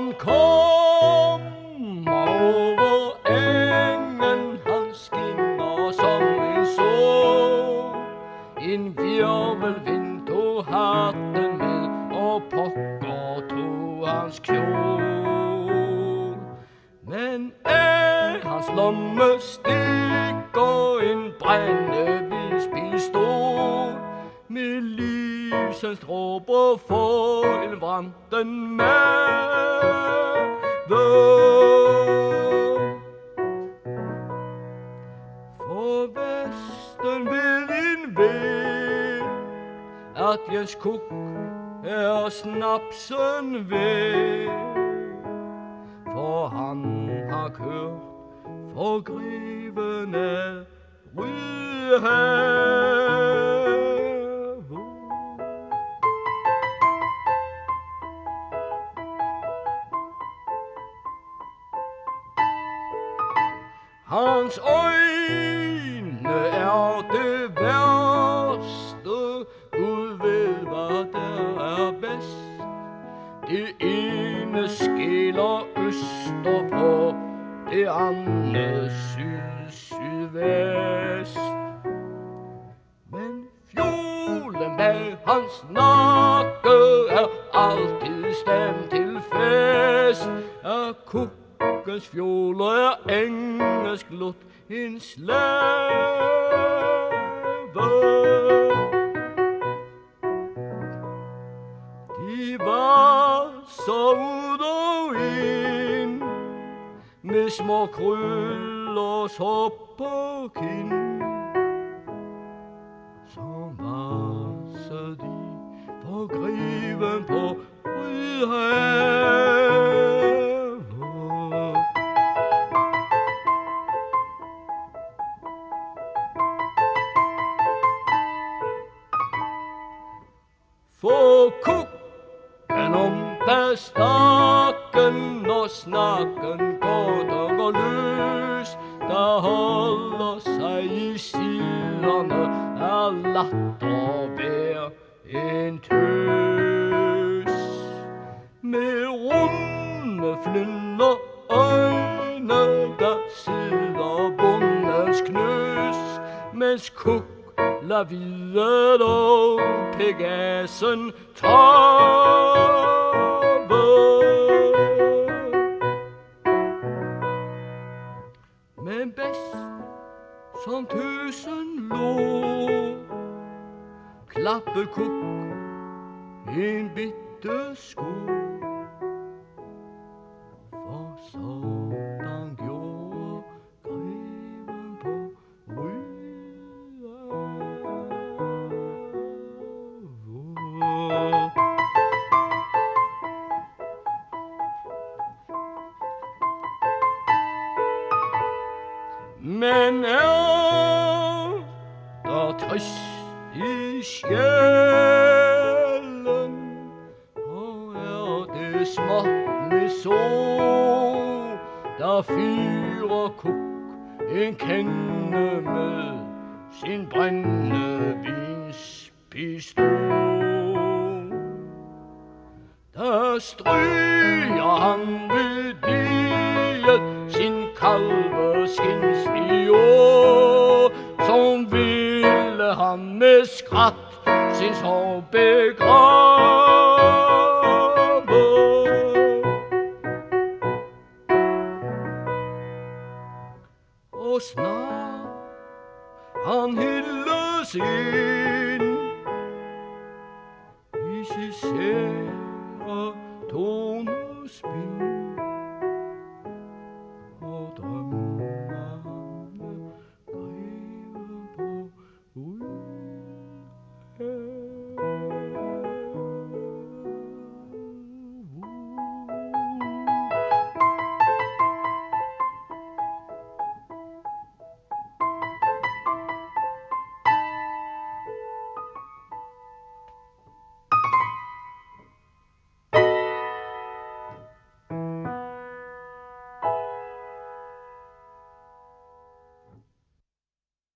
Han kom over engen, han skinner som en sol. En virvelvind tog hatten med, og pokker tog hans kjol. Men af hans lomme stikker en brændevindspistol. Med lysens dråber for en branden mave. For vesten ved en ved, at Jens Kuk er snapsen ved. For han har kørt for griven af Rydhave. Hans øjne er det værste, Gud ved hvad der er bedst. Det ene skiller østerpå, det andet sydvest. Men fjolen bag hans nakke er altid stemt til fest. Er Kukkens fjole er engelsk lut, en slave. De var så ud og ind, med små krøllers hop på kind. Så varsede de på griven på Rydhave. For Kukken om der stakken, og snakken går løs, der holder sig i siderne af latter hver en tøs. Med runde flynder øjne, der sidder bondens knøs, mens Kuk lad vide og Pegasen træbe. Men bedst som tøsen lå, klappe Kuk en bitte sko. For sådan gjorde greven på Men er der trist i sjælen, og er det småt med sol, der fyrer Kuk en kende med sin brændevindspistol. Der stryger han ved diget sin kalveskinsviol, som ville han med skrat sin sorg begrave. Og snart han hyldes ind i sit selv.